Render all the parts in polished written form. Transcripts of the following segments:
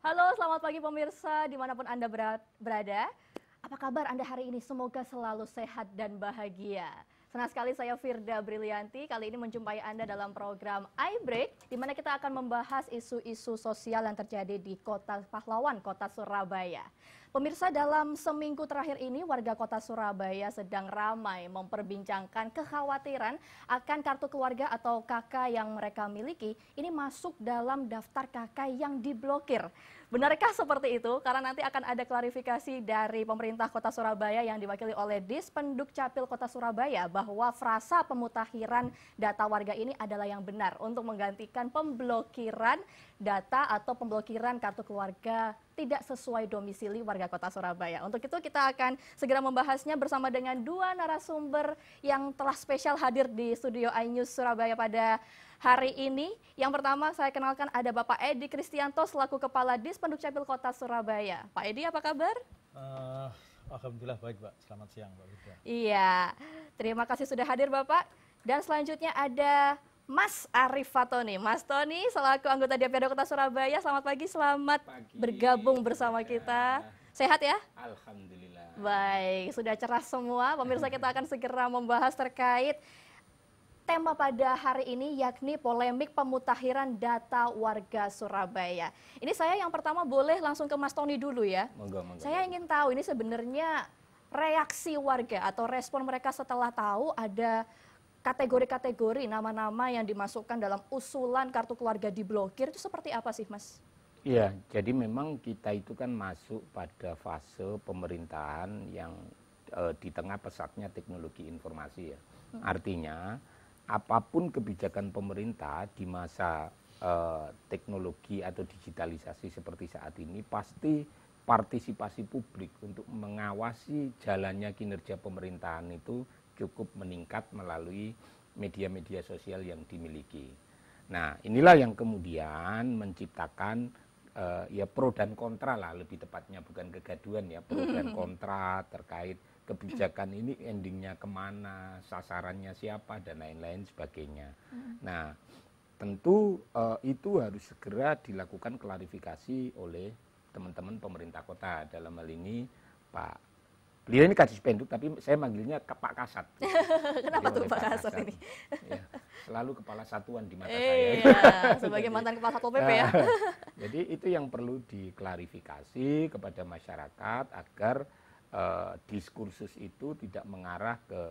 Halo, selamat pagi pemirsa dimanapun Anda berada. Apa kabar Anda hari ini? Semoga selalu sehat dan bahagia. Senang sekali saya Firda Brilianti kali ini menjumpai Anda dalam program iBreak, di mana kita akan membahas isu-isu sosial yang terjadi di Kota Pahlawan, Kota Surabaya. Pemirsa, dalam seminggu terakhir ini warga Kota Surabaya sedang ramai memperbincangkan kekhawatiran akan kartu keluarga atau KK yang mereka miliki ini masuk dalam daftar KK yang diblokir. Benarkah seperti itu? Karena nanti akan ada klarifikasi dari pemerintah Kota Surabaya yang diwakili oleh Dispenduk Capil Kota Surabaya bahwa frasa pemutakhiran data warga ini adalah yang benar untuk menggantikan pemblokiran data atau pemblokiran kartu keluarga tidak sesuai domisili warga Kota Surabaya. Untuk itu kita akan segera membahasnya bersama dengan dua narasumber yang telah spesial hadir di studio iNews Surabaya pada hari ini. Yang pertama saya kenalkan ada Bapak Edi Kristianto selaku Kepala Dispenduk Capil Kota Surabaya. Pak Edi, apa kabar? Alhamdulillah baik, Pak. Selamat siang, Pak Firda. Iya, terima kasih sudah hadir Bapak. Dan selanjutnya ada Mas Arif Fatoni. Mas Tony selaku anggota DPRD Kota Surabaya, selamat pagi, selamat bergabung bersama kita. Sehat ya? Alhamdulillah. Baik, sudah cerah semua. Pemirsa, kita akan segera membahas terkait tema pada hari ini, yakni polemik pemutakhiran data warga Surabaya. Ini saya yang pertama boleh langsung ke Mas Tony dulu ya. Monggo. Saya ingin tahu ini sebenarnya reaksi warga atau respon mereka setelah tahu ada kategori-kategori nama-nama yang dimasukkan dalam usulan kartu keluarga diblokir, itu seperti apa sih, Mas? Iya, jadi memang kita itu kan masuk pada fase pemerintahan yang di tengah pesatnya teknologi informasi ya. Artinya apapun kebijakan pemerintah di masa teknologi atau digitalisasi seperti saat ini, pasti partisipasi publik untuk mengawasi jalannya kinerja pemerintahan itu cukup meningkat melalui media-media sosial yang dimiliki. Nah, inilah yang kemudian menciptakan ya pro dan kontra lah, lebih tepatnya bukan kegaduhan ya, pro dan kontra terkait kebijakan ini endingnya kemana, sasarannya siapa dan lain-lain sebagainya. Nah, tentu itu harus segera dilakukan klarifikasi oleh teman-teman pemerintah kota, dalam hal ini beliau ini Kadispenduk, tapi saya manggilnya Pak Kasat. Kenapa tuh Pak Kasat ini? Ya, selalu kepala satuan di mata saya. Sebagai mantan kepala Satpol PP ya. Jadi itu yang perlu diklarifikasi kepada masyarakat agar diskursus itu tidak mengarah ke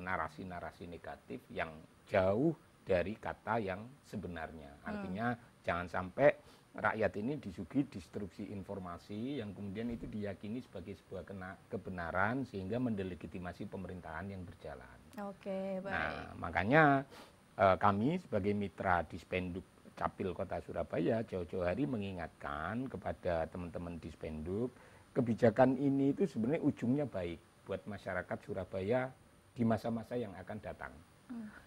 narasi-narasi negatif yang jauh dari kata yang sebenarnya. Artinya jangan sampai rakyat ini disuguhi distruksi informasi yang kemudian itu diyakini sebagai sebuah kebenaran sehingga mendelegitimasi pemerintahan yang berjalan. Oke, baik. Nah, makanya kami sebagai mitra Dispenduk Capil Kota Surabaya jauh-jauh hari mengingatkan kepada teman-teman Dispenduk, kebijakan ini itu sebenarnya ujungnya baik buat masyarakat Surabaya di masa-masa yang akan datang.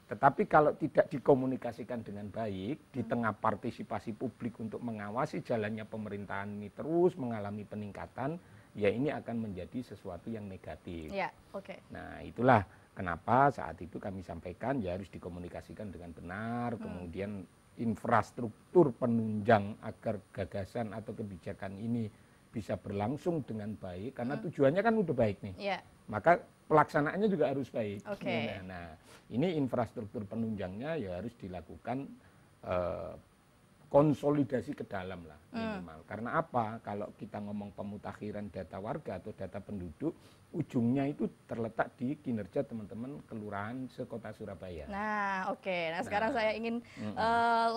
Tetapi kalau tidak dikomunikasikan dengan baik di tengah partisipasi publik untuk mengawasi jalannya pemerintahan ini terus mengalami peningkatan, ya ini akan menjadi sesuatu yang negatif. Ya, oke. Nah, itulah kenapa saat itu kami sampaikan ya harus dikomunikasikan dengan benar, kemudian infrastruktur penunjang agar gagasan atau kebijakan ini bisa berlangsung dengan baik, karena tujuannya kan udah baik nih. Ya. Maka pelaksanaannya juga harus baik. Oke. Nah, ini infrastruktur penunjangnya ya harus dilakukan konsolidasi ke dalam lah minimal. Karena apa? Kalau kita ngomong pemutakhiran data warga atau data penduduk, ujungnya itu terletak di kinerja teman-teman kelurahan sekota Surabaya. Nah, oke. Nah, sekarang saya ingin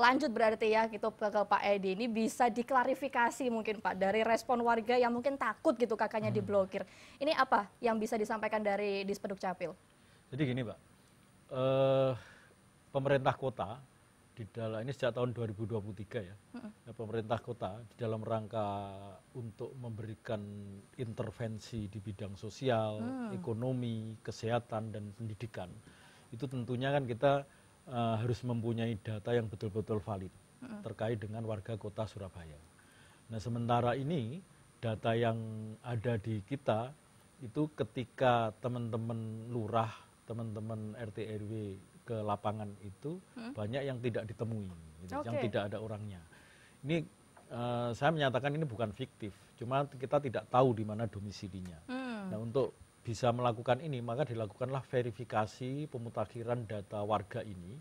lanjut berarti ya gitu ke Pak Edi. Ini bisa diklarifikasi mungkin Pak dari respon warga yang mungkin takut gitu kakaknya diblokir. Ini apa yang bisa disampaikan dari Dispenduk Capil? Jadi gini, Pak. Pemerintah kota di dalam ini sejak tahun 2023 ya, pemerintah kota di dalam rangka untuk memberikan intervensi di bidang sosial, ekonomi, kesehatan dan pendidikan, itu tentunya kan kita harus mempunyai data yang betul-betul valid terkait dengan warga kota Surabaya. Nah, sementara ini data yang ada di kita itu ketika teman-teman lurah, teman-teman RT RW ke lapangan itu banyak yang tidak ditemui, gitu, yang tidak ada orangnya. Ini saya menyatakan ini bukan fiktif, cuma kita tidak tahu di mana domisilinya. Nah, untuk bisa melakukan ini, maka dilakukanlah verifikasi pemutakhiran data warga ini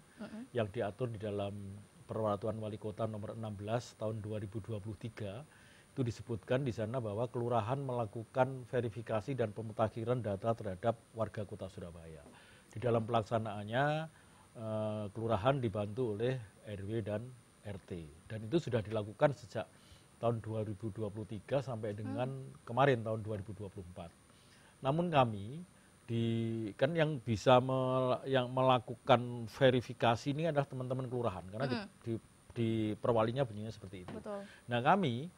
yang diatur di dalam Peraturan Wali Kota nomor 16 tahun 2023. Itu disebutkan di sana bahwa kelurahan melakukan verifikasi dan pemutakhiran data terhadap warga Kota Surabaya. Di dalam pelaksanaannya, kelurahan dibantu oleh RW dan RT. Dan itu sudah dilakukan sejak tahun 2023 sampai dengan kemarin tahun 2024. Namun kami kan yang bisa yang melakukan verifikasi ini adalah teman-teman kelurahan, karena di perwalinya bunyinya seperti itu. Betul. Nah, kami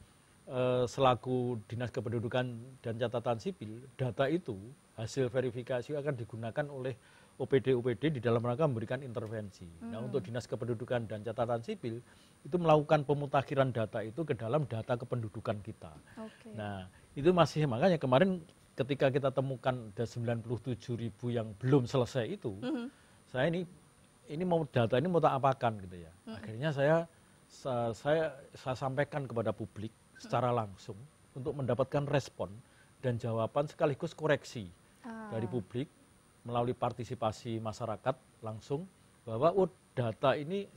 selaku Dinas Kependudukan dan Catatan Sipil, data itu hasil verifikasi akan digunakan oleh OPD-OPD di dalam rangka memberikan intervensi. Nah, untuk Dinas Kependudukan dan Catatan Sipil itu melakukan pemutakhiran data itu ke dalam data kependudukan kita. Okay. Nah, itu masih, makanya kemarin ketika kita temukan ada 97.000 yang belum selesai itu, saya ini mau data ini mau tak apakan gitu ya. Akhirnya saya sampaikan kepada publik secara langsung untuk mendapatkan respon dan jawaban sekaligus koreksi dari publik melalui partisipasi masyarakat langsung, bahwa data ini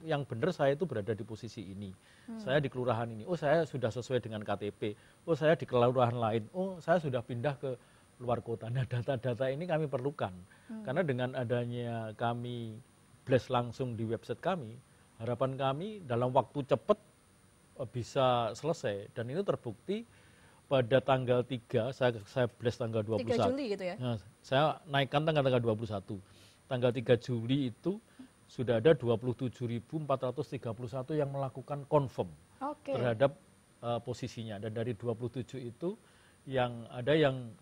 yang benar saya itu berada di posisi ini, saya di kelurahan ini, saya sudah sesuai dengan KTP, saya di kelurahan lain, saya sudah pindah ke luar kota. Nah, data-data ini kami perlukan, karena dengan adanya kami blast langsung di website kami, harapan kami dalam waktu cepat bisa selesai. Dan itu terbukti pada tanggal 3, saya blast tanggal 21. 3 Juli gitu ya? Nah, saya naikkan tanggal 21. Tanggal 3 Juli itu sudah ada 27.431 yang melakukan confirm terhadap posisinya. Dan dari 27 itu yang ada yang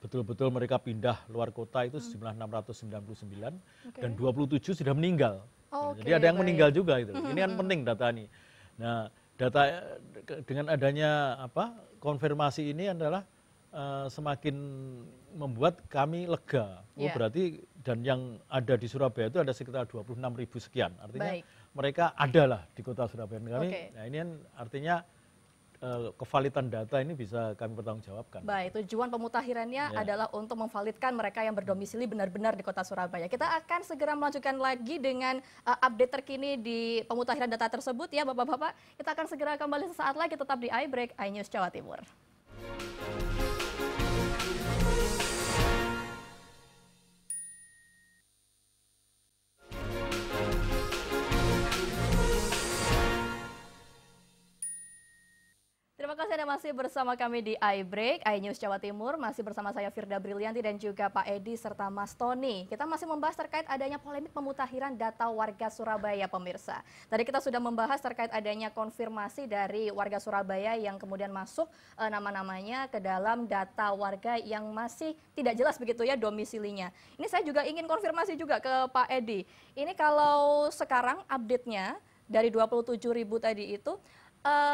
betul-betul mereka pindah luar kota itu sejumlah 699 dan 27 sudah meninggal. Jadi ada yang meninggal juga itu. Ini kan penting data ini. Nah, data dengan adanya konfirmasi ini adalah semakin membuat kami lega. Berarti dan yang ada di Surabaya itu ada sekitar 26.000 sekian. Artinya mereka adalah di kota Surabaya. Nah, ini kan artinya kevalitan data ini bisa kami pertanggungjawabkan. Baik, tujuan pemutakhirannya adalah untuk memvalidkan mereka yang berdomisili benar-benar di kota Surabaya. Kita akan segera melanjutkan lagi dengan update terkini di pemutakhiran data tersebut ya Bapak-Bapak. Kita akan segera kembali sesaat lagi, tetap di iBreak, iNews Jawa Timur. Terima kasih Anda masih bersama kami di iBreak, iNews Jawa Timur. Masih bersama saya Firda Brilianti dan juga Pak Edi serta Mas Tony. Kita masih membahas terkait adanya polemik pemutakhiran data warga Surabaya, pemirsa. Tadi kita sudah membahas terkait adanya konfirmasi dari warga Surabaya yang kemudian masuk nama-namanya ke dalam data warga yang masih tidak jelas begitu ya domisilinya. Ini saya juga ingin konfirmasi juga ke Pak Edi. Ini kalau sekarang update-nya dari 27.000 tadi itu,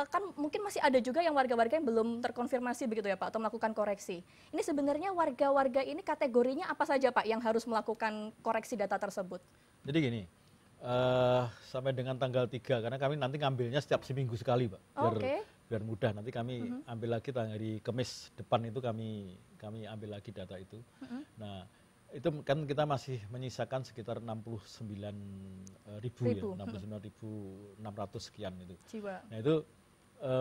kan mungkin masih ada juga yang warga-warga yang belum terkonfirmasi begitu ya Pak, atau melakukan koreksi. Ini sebenarnya warga-warga ini kategorinya apa saja Pak yang harus melakukan koreksi data tersebut? Jadi gini, sampai dengan tanggal 3, karena kami nanti ngambilnya setiap seminggu sekali Pak, biar mudah. Nanti kami ambil lagi hari Kamis depan itu kami ambil lagi data itu. Nah, itu kan kita masih menyisakan sekitar 69.000 ya, 69.600 sekian itu. Nah, itu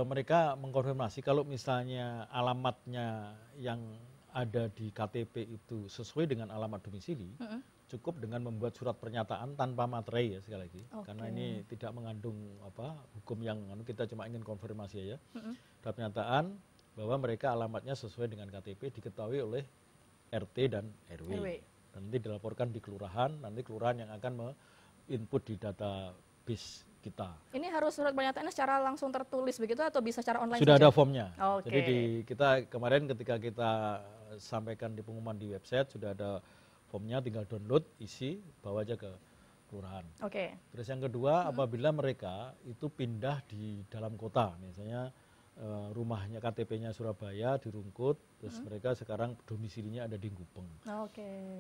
mereka mengkonfirmasi kalau misalnya alamatnya yang ada di KTP itu sesuai dengan alamat domisili, cukup dengan membuat surat pernyataan tanpa materai ya sekali lagi, karena ini tidak mengandung hukum yang kita cuma ingin konfirmasi aja. Surat pernyataan bahwa mereka alamatnya sesuai dengan KTP diketahui oleh RT dan RW. Dan nanti dilaporkan di kelurahan, nanti kelurahan yang akan input di database kita. Ini harus surat pernyataannya secara langsung tertulis begitu atau bisa secara online? Sudah saja? Ada formnya. Jadi kita kemarin ketika kita sampaikan di pengumuman di website sudah ada formnya, tinggal download, isi, bawa aja ke kelurahan. Terus yang kedua, apabila mereka itu pindah di dalam kota, misalnya rumahnya KTP-nya Surabaya di Rungkut, terus mereka sekarang domisilinya ada di Gubeng.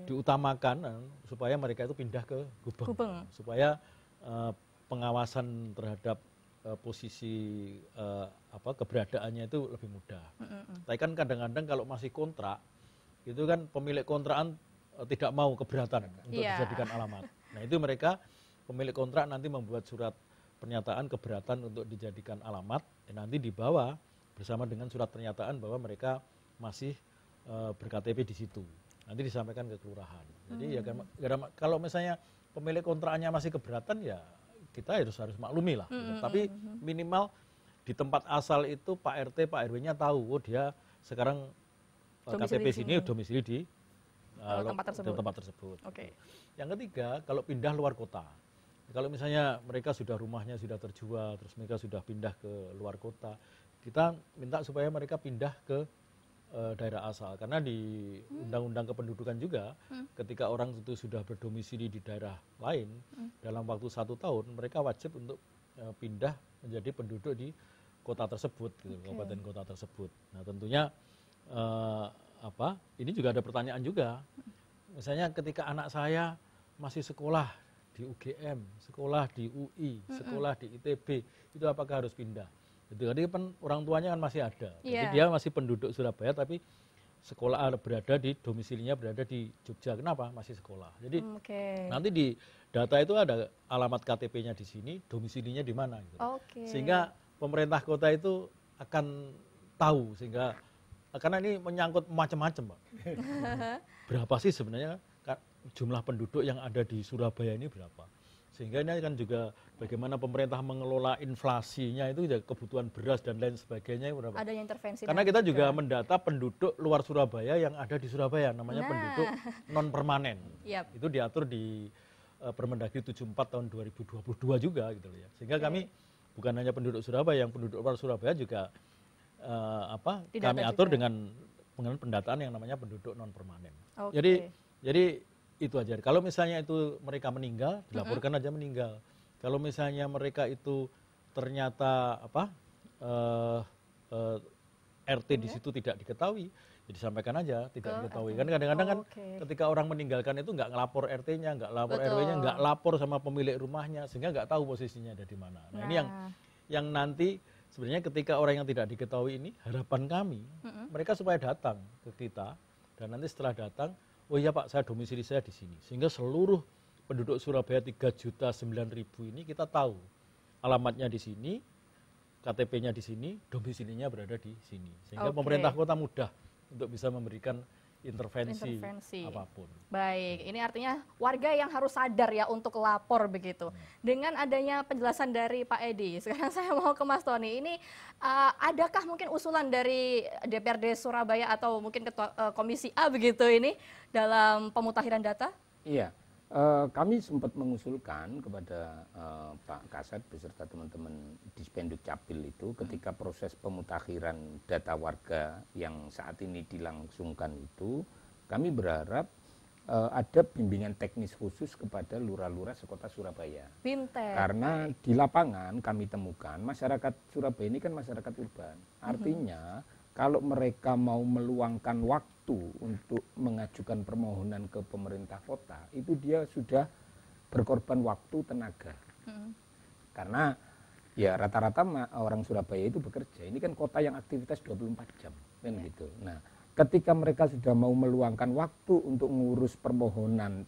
Diutamakan supaya mereka itu pindah ke Gubeng. Supaya pengawasan terhadap posisi keberadaannya itu lebih mudah. Tapi kan kadang-kadang kalau masih kontrak, itu kan pemilik kontrakan tidak mau keberatan untuk dijadikan alamat. Nah itu mereka pemilik kontrak nanti membuat surat pernyataan keberatan untuk dijadikan alamat, nanti dibawa bersama dengan surat pernyataan bahwa mereka masih ber-KTP di situ. Nanti disampaikan ke kelurahan. Jadi ya kalau misalnya pemilik kontraknya masih keberatan ya kita harus maklumi lah. Gitu. Tapi minimal di tempat asal itu Pak RT, Pak RW-nya tahu, oh dia sekarang KTP sini domisili di tempat tersebut. Okay. Yang ketiga, kalau pindah luar kota. Kalau misalnya mereka sudah rumahnya sudah terjual, terus mereka sudah pindah ke luar kota, kita minta supaya mereka pindah ke daerah asal. Karena di Undang-Undang Kependudukan juga, ketika orang itu sudah berdomisili di daerah lain, dalam waktu 1 tahun, mereka wajib untuk pindah menjadi penduduk di kota tersebut, gitu, kabupaten kota tersebut. Nah tentunya ini juga ada pertanyaan juga. Misalnya ketika anak saya masih sekolah di UGM, sekolah di UI, sekolah di ITB, itu apakah harus pindah? Jadi orang tuanya kan masih ada. Jadi dia masih penduduk Surabaya tapi sekolah berada di domisilinya berada di Jogja. Kenapa? Masih sekolah. Jadi nanti di data itu ada alamat KTP-nya di sini, domisilinya di mana gitu. Sehingga pemerintah kota itu akan tahu sehingga karena ini menyangkut macam-macam, Pak. Berapa sih sebenarnya jumlah penduduk yang ada di Surabaya ini berapa? Sehingga ini kan juga bagaimana pemerintah mengelola inflasinya itu kebutuhan beras dan lain sebagainya berapa? Adanya intervensi. Karena kita juga mendata penduduk luar Surabaya yang ada di Surabaya, namanya penduduk non permanen. Itu diatur di Permendagri 74 tahun 2022 juga gitu ya. Sehingga kami bukan hanya penduduk Surabaya, yang penduduk luar Surabaya juga kami atur dengan pendataan yang namanya penduduk non permanen. Jadi itu aja. Kalau misalnya itu mereka meninggal, dilaporkan aja meninggal. Kalau misalnya mereka itu ternyata RT di situ tidak diketahui, ya disampaikan aja tidak diketahui. Kan kadang-kadang kan ketika orang meninggalkan itu nggak ngelapor RT-nya, nggak lapor RW-nya, nggak lapor sama pemilik rumahnya, sehingga nggak tahu posisinya ada di mana. Nah ini yang nanti sebenarnya ketika orang yang tidak diketahui ini, harapan kami mereka supaya datang ke kita dan nanti setelah datang, oh iya Pak, saya domisili saya di sini. Sehingga seluruh penduduk Surabaya 3.009.000 ini kita tahu alamatnya di sini, KTP-nya di sini, domisilinya berada di sini. Sehingga pemerintah kota mudah untuk bisa memberikan intervensi apapun. Baik, ini artinya warga yang harus sadar ya untuk lapor begitu. Dengan adanya penjelasan dari Pak Edi, sekarang saya mau ke Mas Tony. Ini adakah mungkin usulan dari DPRD Surabaya atau mungkin Ketua Komisi A begitu ini dalam pemutakhiran data? Iya, kami sempat mengusulkan kepada Pak Kasat beserta teman-teman Dispenduk Capil itu ketika proses pemutakhiran data warga yang saat ini dilangsungkan itu, kami berharap ada bimbingan teknis khusus kepada lurah-lurah sekota Surabaya. Karena di lapangan kami temukan masyarakat Surabaya ini kan masyarakat urban. Artinya kalau mereka mau meluangkan waktu untuk mengajukan permohonan ke pemerintah kota, itu dia sudah berkorban waktu, tenaga. Karena ya rata-rata orang Surabaya itu bekerja. Ini kan kota yang aktivitas 24 jam, kan gitu. Nah, ketika mereka sudah mau meluangkan waktu untuk ngurus permohonan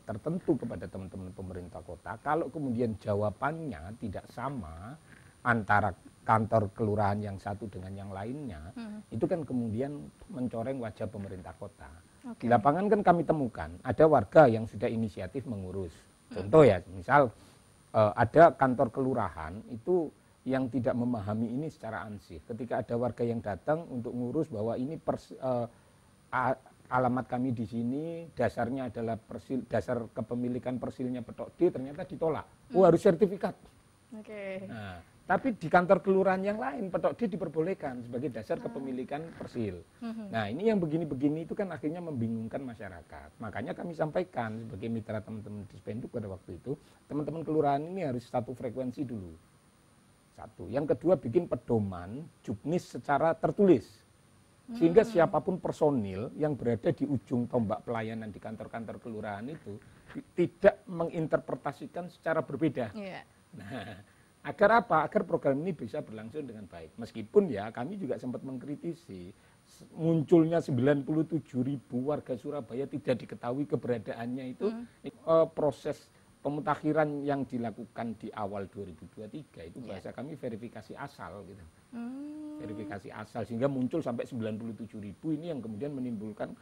tertentu kepada teman-teman pemerintah kota, kalau kemudian jawabannya tidak sama antara kantor kelurahan yang satu dengan yang lainnya, itu kan kemudian mencoreng wajah pemerintah kota. Di lapangan kan kami temukan ada warga yang sudah inisiatif mengurus. Contoh ya, misal ada kantor kelurahan itu yang tidak memahami ini secara ansih. Ketika ada warga yang datang untuk ngurus bahwa ini alamat kami di sini, dasarnya adalah dasar kepemilikan persilnya Petok D, ternyata ditolak. Oh, harus sertifikat. Nah, tapi di kantor kelurahan yang lain Petok D diperbolehkan sebagai dasar kepemilikan persil. Nah, ini yang begini-begini itu kan akhirnya membingungkan masyarakat. Makanya kami sampaikan sebagai mitra teman-teman Dispenduk pada waktu itu, teman-teman kelurahan ini harus satu frekuensi dulu. Satu. Yang kedua, bikin pedoman juknis secara tertulis. Sehingga siapapun personil yang berada di ujung tombak pelayanan di kantor-kantor kelurahan itu tidak menginterpretasikan secara berbeda. Nah, Agar apa? Agar program ini bisa berlangsung dengan baik. Meskipun ya kami juga sempat mengkritisi munculnya 97.000 warga Surabaya tidak diketahui keberadaannya itu proses pemutakhiran yang dilakukan di awal 2023 itu bahasa kami verifikasi asal gitu. Verifikasi asal sehingga muncul sampai 97.000 ini yang kemudian menimbulkan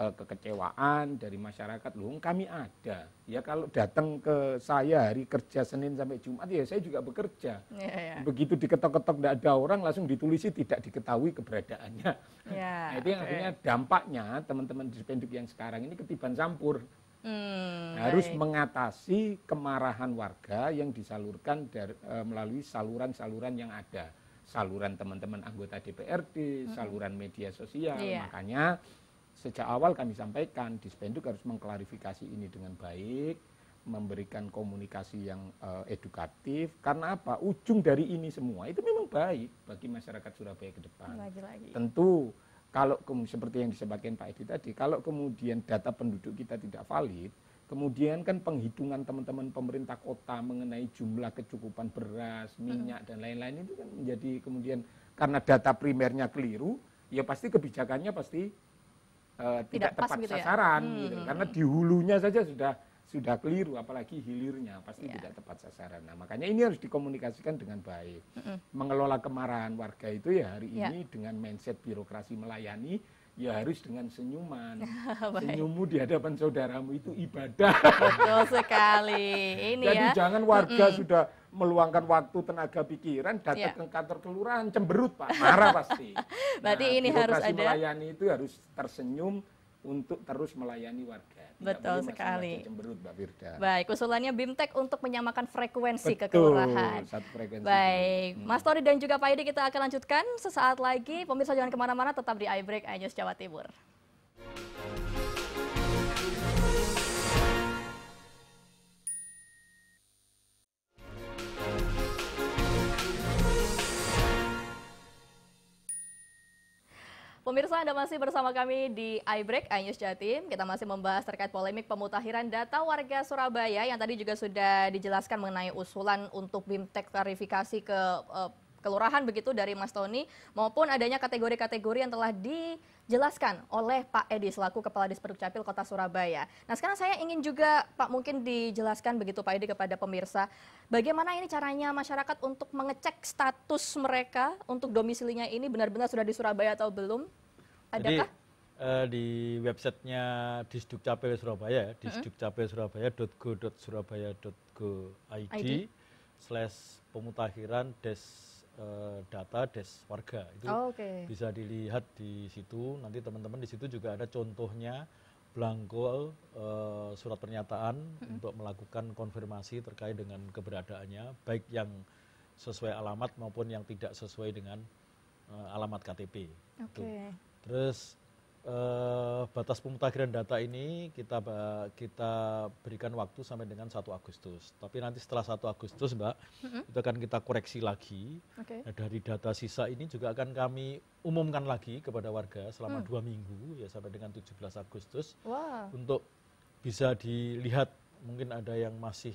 kekecewaan dari masyarakat. Loh, kami ada. Ya kalau datang ke saya hari kerja Senin sampai Jumat ya saya juga bekerja. Begitu diketok-ketok tidak ada orang langsung ditulisi tidak diketahui keberadaannya. Nah, itu yang artinya dampaknya teman-teman di Spenduk yang sekarang ini ketiban campur. Harus mengatasi kemarahan warga yang disalurkan melalui saluran-saluran yang ada. Saluran teman-teman anggota DPRD, saluran media sosial. Makanya sejak awal kami sampaikan di Spenduk harus mengklarifikasi ini dengan baik, memberikan komunikasi yang edukatif. Karena apa? Ujung dari ini semua itu memang baik bagi masyarakat Surabaya ke depan. Tentu kalau seperti yang disampaikan Pak Edi tadi, kalau kemudian data penduduk kita tidak valid, kemudian kan penghitungan teman-teman pemerintah kota mengenai jumlah kecukupan beras, minyak dan lain-lain itu kan menjadi kemudian karena data primernya keliru, ya pasti kebijakannya pasti tidak tepat gitu sasaran gitu. Karena di hulunya saja sudah keliru, apalagi hilirnya pasti tidak tepat sasaran. Nah, makanya ini harus dikomunikasikan dengan baik. Mengelola kemarahan warga itu ya hari ini dengan mindset birokrasi melayani, ya harus dengan senyuman. Senyummu di hadapan saudaramu itu ibadah. Betul sekali. Ini jadi jangan warga sudah meluangkan waktu, tenaga, pikiran, datang ke kantor kelurahan cemberut Pak, marah pasti. Berarti ini harus ada melayani itu harus tersenyum untuk terus melayani warga. Betul sekali. Cemberut, Mbak Firda. Baik, usulannya BIMTEK untuk menyamakan frekuensi kekelurahan. Satu frekuensi. Baik, Mas Tori dan juga Pak Edi kita akan lanjutkan sesaat lagi. Pemirsa jangan kemana-mana, tetap di iBreak iNews Jawa Timur. Pemirsa, Anda masih bersama kami di iBreak iNews Jatim. Kita masih membahas terkait polemik pemutakhiran data warga Surabaya yang tadi juga sudah dijelaskan mengenai usulan untuk BIMTEK klarifikasi ke kelurahan begitu dari Mas Tony, maupun adanya kategori-kategori yang telah dijelaskan oleh Pak Edi selaku Kepala Disperdukcapil Kota Surabaya. Nah, sekarang saya ingin juga Pak mungkin dijelaskan begitu Pak Edi kepada pemirsa, bagaimana ini caranya masyarakat untuk mengecek status mereka untuk domisilinya ini benar-benar sudah di Surabaya atau belum? Adakah? Jadi di websitenya Disdukcapil Surabaya, disdukcapilsurabaya.go.id/pemutakhiran data warga itu bisa dilihat di situ. Nanti teman-teman di situ juga ada contohnya blanko surat pernyataan untuk melakukan konfirmasi terkait dengan keberadaannya, baik yang sesuai alamat maupun yang tidak sesuai dengan alamat KTP. Terus batas pemutakhiran data ini kita berikan waktu sampai dengan 1 Agustus. Tapi nanti setelah 1 Agustus, Mbak, itu akan kita koreksi lagi. Nah, dari data sisa ini juga akan kami umumkan lagi kepada warga selama 2 minggu ya sampai dengan 17 Agustus untuk bisa dilihat. Mungkin ada yang masih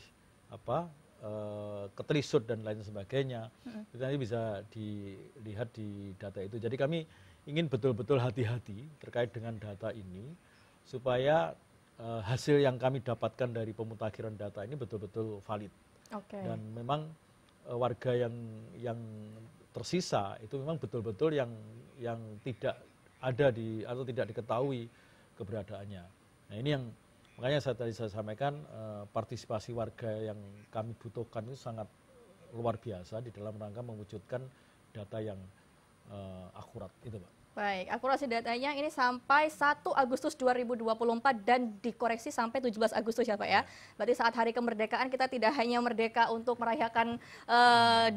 ketelisut dan lain sebagainya. Itu nanti bisa dilihat di data itu. Jadi kami ingin betul-betul hati-hati terkait dengan data ini supaya hasil yang kami dapatkan dari pemutakhiran data ini betul-betul valid. Dan memang warga yang tersisa itu memang betul-betul yang tidak ada atau tidak diketahui keberadaannya. Nah, ini yang makanya saya sampaikan partisipasi warga yang kami butuhkan itu sangat luar biasa di dalam rangka mewujudkan data yang akurat itu, Pak. Baik, akurasi datanya ini sampai 1 Agustus 2024 dan dikoreksi sampai 17 Agustus ya Pak ya. Berarti saat hari kemerdekaan kita tidak hanya merdeka untuk merayakan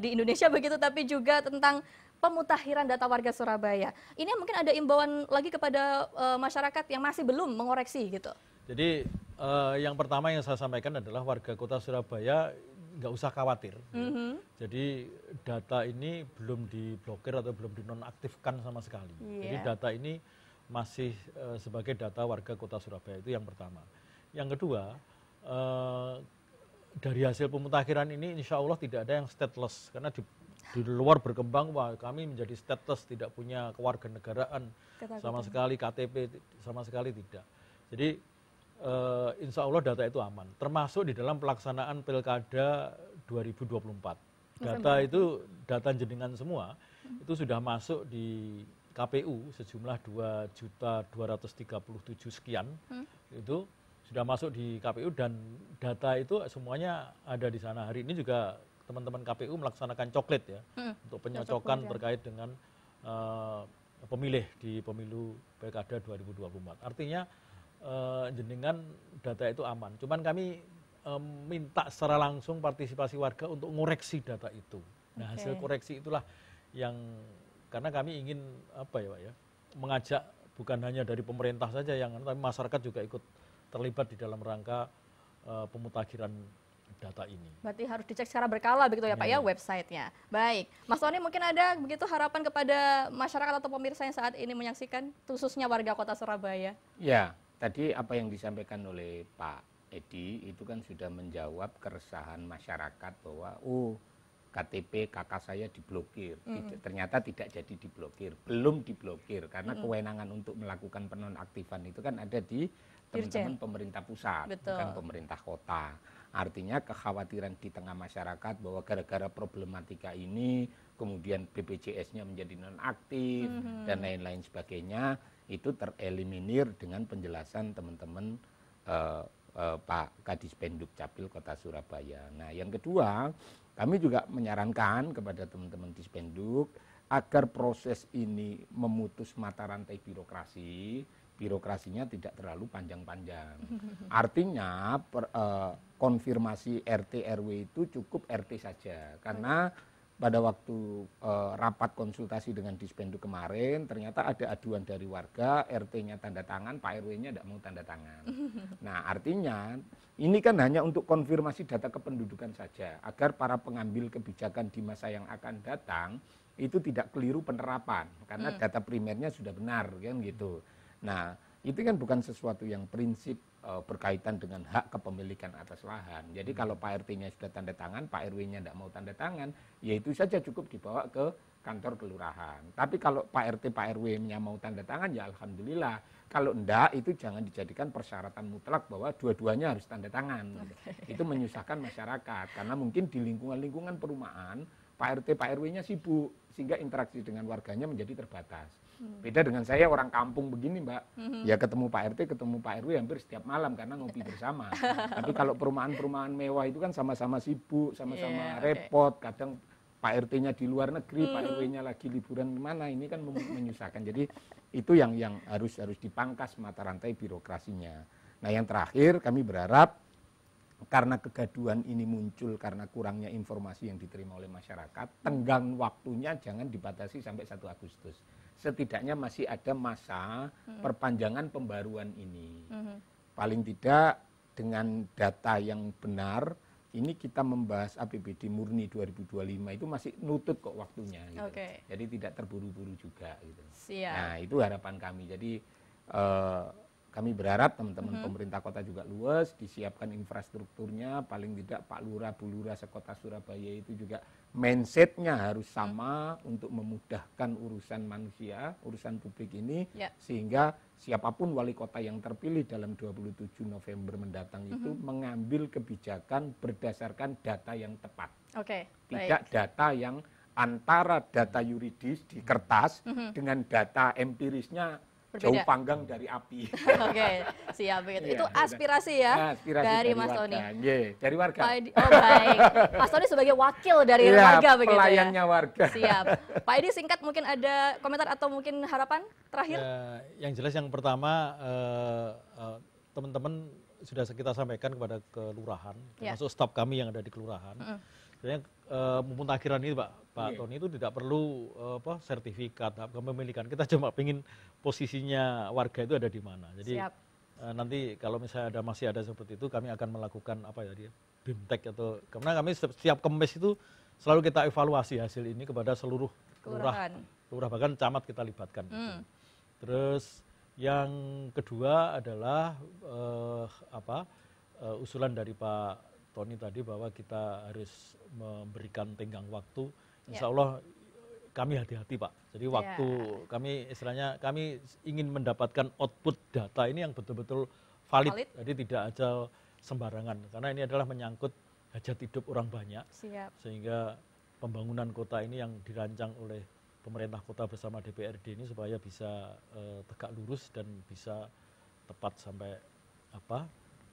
di Indonesia begitu, tapi juga tentang pemutakhiran data warga Surabaya. Ini mungkin ada imbauan lagi kepada masyarakat yang masih belum mengoreksi gitu. Jadi yang pertama yang saya sampaikan adalah warga Kota Surabaya nggak usah khawatir. Jadi data ini belum diblokir atau belum dinonaktifkan sama sekali. Jadi data ini masih sebagai data warga Kota Surabaya, itu yang pertama. Yang kedua, dari hasil pemutakhiran ini insya Allah tidak ada yang stateless, karena di luar berkembang, wah kami menjadi stateless, tidak punya kewarganegaraan sama sekali, KTP sama sekali tidak. Jadi insya Allah data itu aman, termasuk di dalam pelaksanaan Pilkada 2024. Data itu, data jenengan semua, itu sudah masuk di KPU sejumlah 2.237 sekian, itu sudah masuk di KPU dan data itu semuanya ada di sana. Hari ini juga teman-teman KPU melaksanakan coklit ya, untuk penyocokan terkait dengan pemilih di pemilu Pilkada 2024. Artinya jenengan data itu aman. Cuman kami minta secara langsung partisipasi warga untuk ngoreksi data itu. Nah, hasil koreksi itulah yang, karena kami ingin apa ya Pak ya, mengajak bukan hanya dari pemerintah saja yang, tapi masyarakat juga ikut terlibat di dalam rangka pemutakhiran data ini. Berarti harus dicek secara berkala begitu ya Pak ya, websitenya. Baik, Mas Tony mungkin ada begitu harapan kepada masyarakat atau pemirsa yang saat ini menyaksikan, khususnya warga Kota Surabaya? Ya, tadi apa yang disampaikan oleh Pak Edi itu kan sudah menjawab keresahan masyarakat bahwa KTP kakak saya diblokir. Ternyata tidak jadi diblokir, belum diblokir karena kewenangan untuk melakukan penonaktifan itu kan ada di teman-teman pemerintah pusat, bukan pemerintah kota. Artinya kekhawatiran di tengah masyarakat bahwa gara-gara problematika ini kemudian BPJS-nya menjadi nonaktif dan lain-lain sebagainya, itu tereliminir dengan penjelasan teman-teman Pak Kadispenduk Capil Kota Surabaya. Nah, yang kedua, kami juga menyarankan kepada teman-teman Dispenduk agar proses ini memutus mata rantai birokrasinya tidak terlalu panjang-panjang. Artinya konfirmasi RT RW itu cukup RT saja, karena pada waktu rapat konsultasi dengan Dispenduk kemarin ternyata ada aduan dari warga, RT-nya tanda tangan, Pak RW-nya tidak mau tanda tangan. Nah, artinya ini kan hanya untuk konfirmasi data kependudukan saja, agar para pengambil kebijakan di masa yang akan datang itu tidak keliru penerapan, karena data primernya sudah benar kan gitu. Nah, itu kan bukan sesuatu yang prinsip berkaitan dengan hak kepemilikan atas lahan. Jadi kalau Pak RT-nya sudah tanda tangan, Pak RW-nya tidak mau tanda tangan, ya itu saja cukup dibawa ke kantor kelurahan. Tapi kalau Pak RT, Pak RW-nya mau tanda tangan, ya alhamdulillah. Kalau enggak, itu jangan dijadikan persyaratan mutlak bahwa dua-duanya harus tanda tangan. Itu menyusahkan masyarakat, karena mungkin di lingkungan-lingkungan perumahan, Pak RT, Pak RW-nya sibuk, sehingga interaksi dengan warganya menjadi terbatas. Beda dengan saya orang kampung begini Mbak, ya ketemu Pak RT, ketemu Pak RW hampir setiap malam karena ngopi bersama. Tapi kalau perumahan-perumahan mewah itu kan sama-sama sibuk, sama-sama repot, kadang Pak RT-nya di luar negeri, Pak RW-nya lagi liburan kemana, ini kan menyusahkan. Jadi itu yang harus dipangkas mata rantai birokrasinya. Nah, yang terakhir kami berharap karena kegaduhan ini muncul karena kurangnya informasi yang diterima oleh masyarakat, tenggang waktunya jangan dibatasi sampai 1 Agustus. Setidaknya masih ada masa perpanjangan pembaruan ini. Paling tidak dengan data yang benar, ini kita membahas APBD murni 2025 itu masih nutut kok waktunya. Gitu. Jadi tidak terburu-buru juga. Gitu. Nah, itu harapan kami. Jadi kami berharap teman-teman pemerintah kota juga luas, disiapkan infrastrukturnya, paling tidak Pak Lurah, Bu Lurah sekota Surabaya itu juga mindsetnya harus sama untuk memudahkan urusan manusia, urusan publik ini, sehingga siapapun wali kota yang terpilih dalam 27 November mendatang itu mengambil kebijakan berdasarkan data yang tepat. Tidak data yang antara data yuridis di kertas dengan data empirisnya jauh panggang dari api. Siap begitu. Itu aspirasi ya, dari Mas Tony. Dari warga. Oh baik, Mas Tony sebagai wakil dari warga begitu ya. Pelayannya warga. Siap. Pak Edi singkat mungkin ada komentar atau mungkin harapan terakhir? Yang jelas yang pertama teman-teman sudah kita sampaikan kepada kelurahan, termasuk staf kami yang ada di kelurahan. Sebenarnya pemutakhiran ini Pak Tony itu tidak perlu sertifikat kepemilikan. Kita cuma ingin posisinya warga itu ada di mana. Jadi nanti kalau misalnya masih ada seperti itu, kami akan melakukan BIMTEK atau karena kami setiap Kemis itu selalu kita evaluasi hasil ini kepada seluruh lurah bahkan camat kita libatkan. Gitu. Terus yang kedua adalah usulan dari Pak Tony tadi bahwa kita harus memberikan tenggang waktu. Insya Ya. Allah kami hati-hati Pak. Jadi waktu kami istilahnya kami ingin mendapatkan output data ini yang betul-betul valid. Valid. Jadi tidak aja sembarangan. Karena ini adalah menyangkut hajat hidup orang banyak. Siap. Sehingga pembangunan kota ini yang dirancang oleh pemerintah kota bersama DPRD ini supaya bisa tegak lurus dan bisa tepat sampai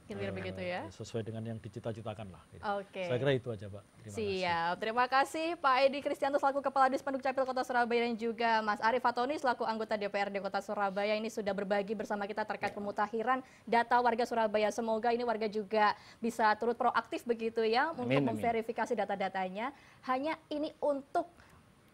Kira-kira begitu ya. sesuai dengan yang dicita-citakan lah. Gitu. Oke. Saya kira itu aja Pak. Terima kasih. Siap. Terima kasih Pak Edi Kristianto selaku Kepala Dispenduk Capil Kota Surabaya dan juga Mas Arief Fatoni selaku anggota DPRD Kota Surabaya ini sudah berbagi bersama kita terkait pemutakhiran data warga Surabaya. Semoga ini warga juga bisa turut proaktif begitu ya untuk Amin. memverifikasi data-datanya. Hanya ini untuk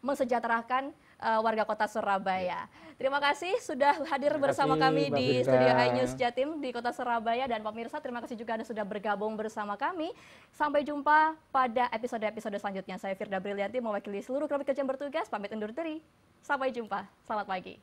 mensejahterakan warga Kota Surabaya. Terima kasih sudah hadir Terima bersama kasih, kami Mbak di Firda. studio iNews Jatim di Kota Surabaya dan pemirsa terima kasih juga Anda sudah bergabung bersama kami. Sampai jumpa pada episode-episode selanjutnya. Saya Firda Brilianti mewakili seluruh kru kerja yang bertugas pamit undur diri. Sampai jumpa. Selamat pagi.